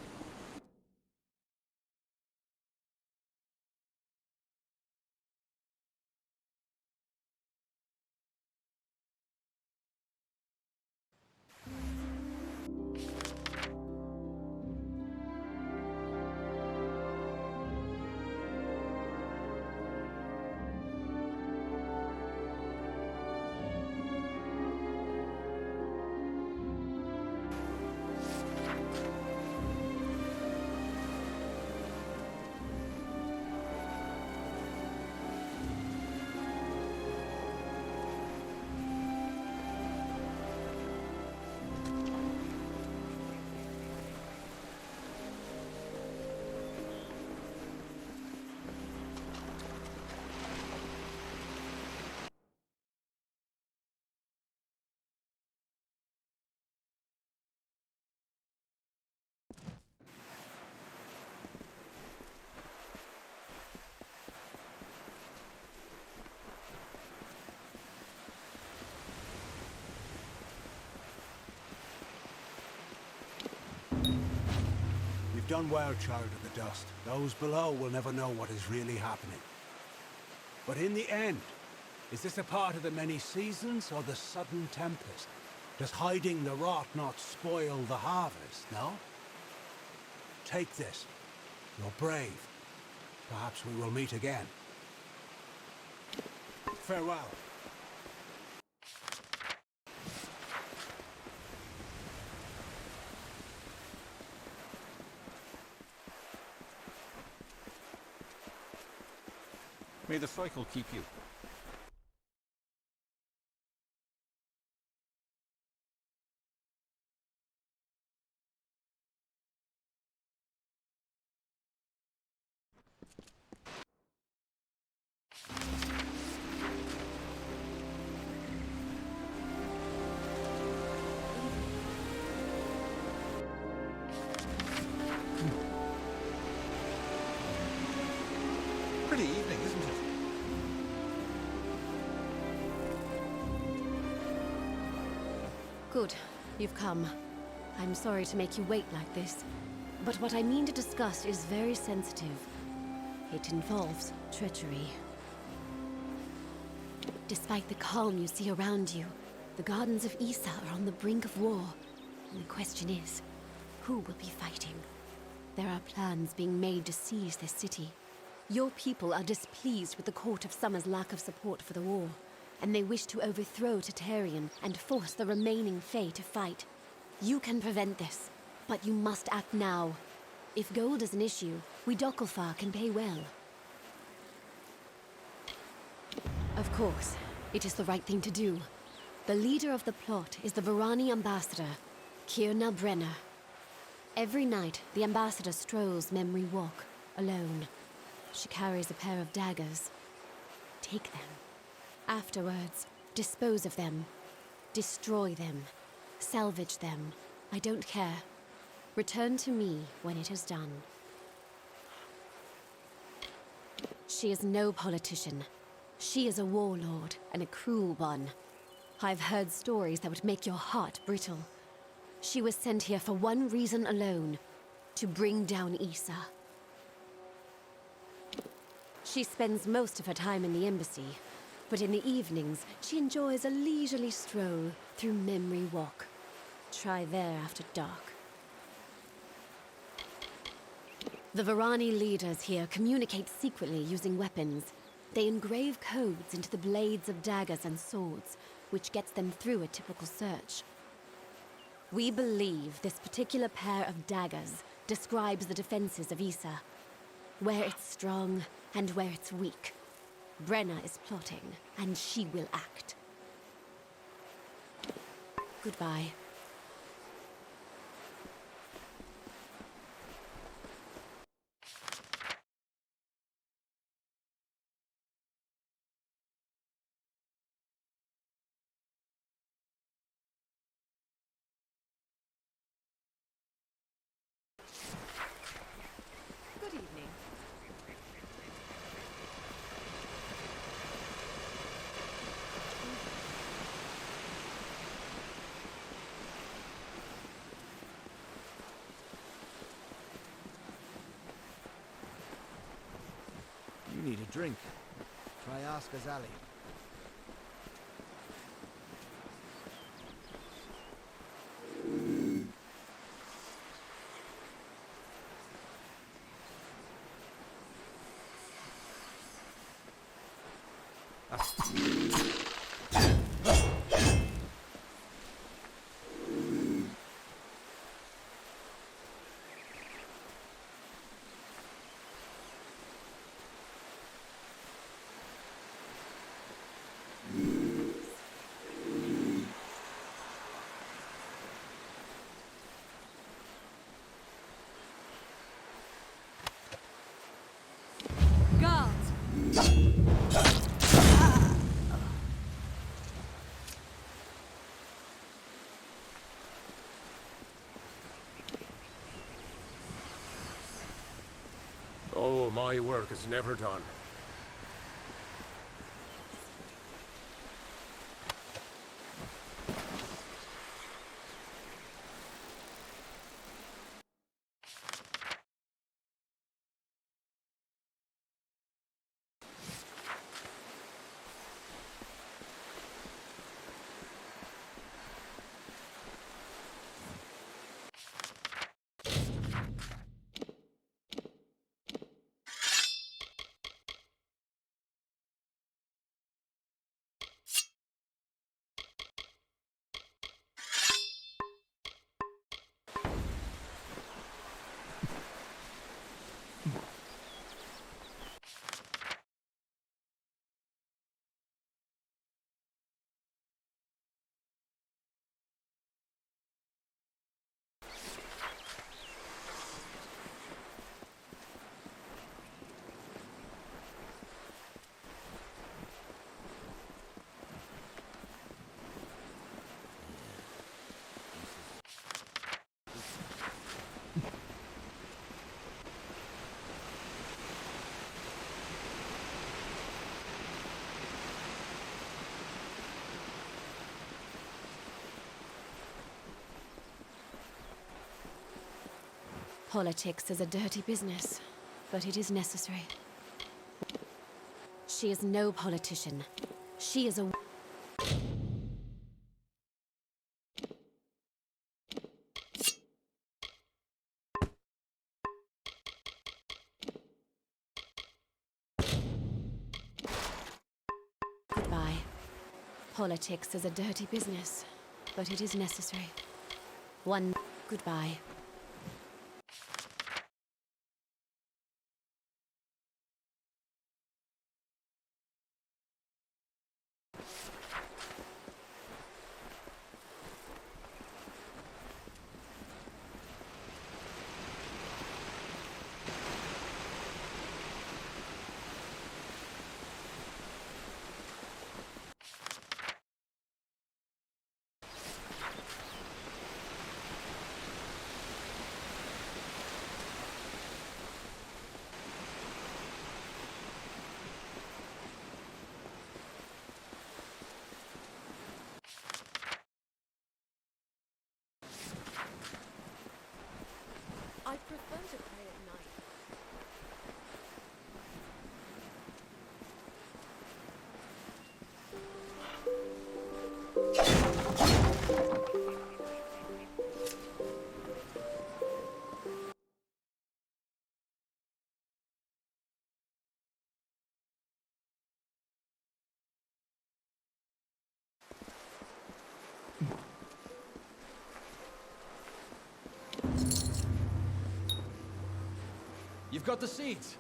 You've done well, Child of the Dust. Those below will never know what is really happening. But in the end, is this a part of the many seasons or the sudden tempest? Does hiding the rot not spoil the harvest, no? Take this. You're brave. Perhaps we will meet again. Farewell. May the cycle keep you. Pretty evening, isn't it? Good. You've come. I'm sorry to make you wait like this, but what I mean to discuss is very sensitive. It involves treachery. Despite the calm you see around you, the gardens of Issa are on the brink of war. And the question is, who will be fighting? There are plans being made to seize this city. Your people are displeased with the Court of Summer's lack of support for the war, and they wish to overthrow Tatarian and force the remaining Fae to fight. You can prevent this, but you must act now. If gold is an issue, we Dokkalfar can pay well. Of course, it is the right thing to do. The leader of the plot is the Varani ambassador, Kirna Brenner. Every night, the ambassador strolls Memory Walk, alone. She carries a pair of daggers. Take them. Afterwards, dispose of them. Destroy them. Salvage them. I don't care. Return to me when it is done. She is no politician. She is a warlord, and a cruel one. I've heard stories that would make your heart brittle. She was sent here for one reason alone, to bring down Issa. She spends most of her time in the embassy, but in the evenings, she enjoys a leisurely stroll through Memory Walk. Try there after dark. The Varani leaders here communicate secretly using weapons. They engrave codes into the blades of daggers and swords, which gets them through a typical search. We believe this particular pair of daggers describes the defenses of Issa, where it's strong and where it's weak. Brenna is plotting, and she will act. Goodbye. Good evening. You need a drink. Try ask Azali. Oh, my work is never done. Politics is a dirty business, but it is necessary. She is no politician. She is a... Goodbye. Politics is a dirty business, but it is necessary. One... Goodbye. I prefer to pray at night. You've got the seeds!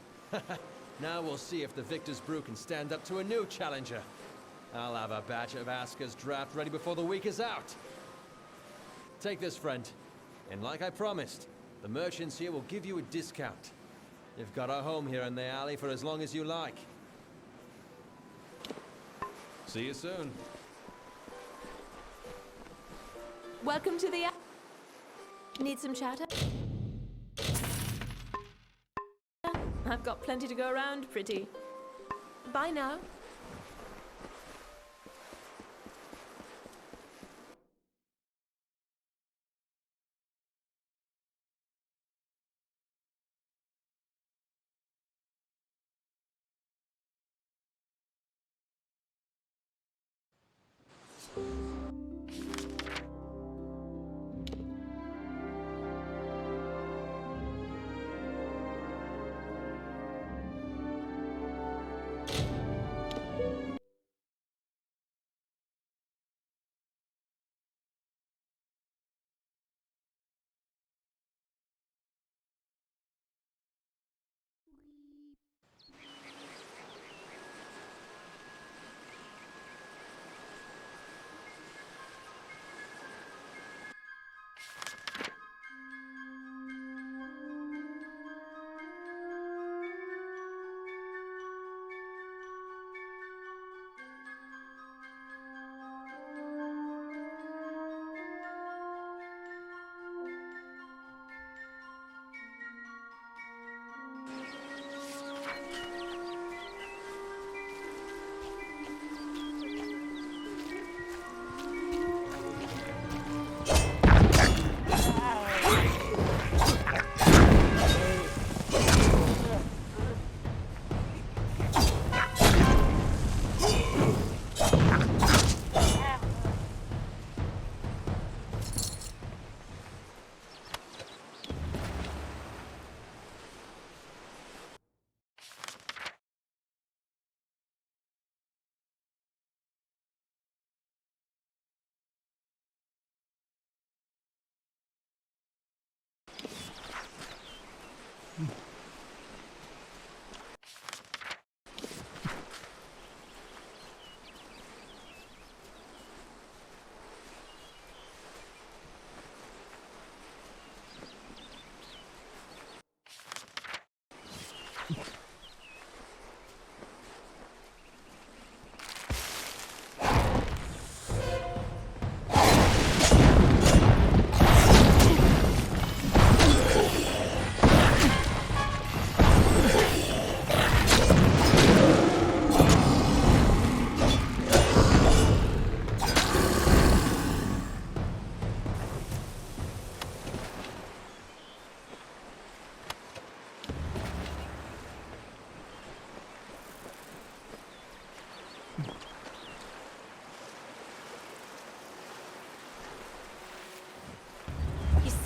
Now we'll see if the Victor's Brew can stand up to a new challenger. I'll have a batch of Asker's draft ready before the week is out. Take this, friend. And like I promised, the merchants here will give you a discount. You've got a home here in the alley for as long as you like. See you soon. Welcome to the... Need some chatter? I've got plenty to go around, pretty. Bye now.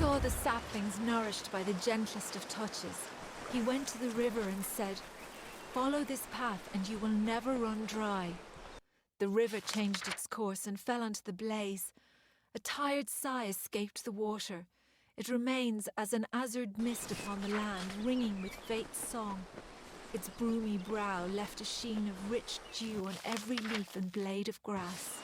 saw the saplings nourished by the gentlest of touches. He went to the river and said, "Follow this path and you will never run dry." The river changed its course and fell onto the blaze. A tired sigh escaped the water. It remains as an azure mist upon the land, ringing with fate's song. Its broomy brow left a sheen of rich dew on every leaf and blade of grass.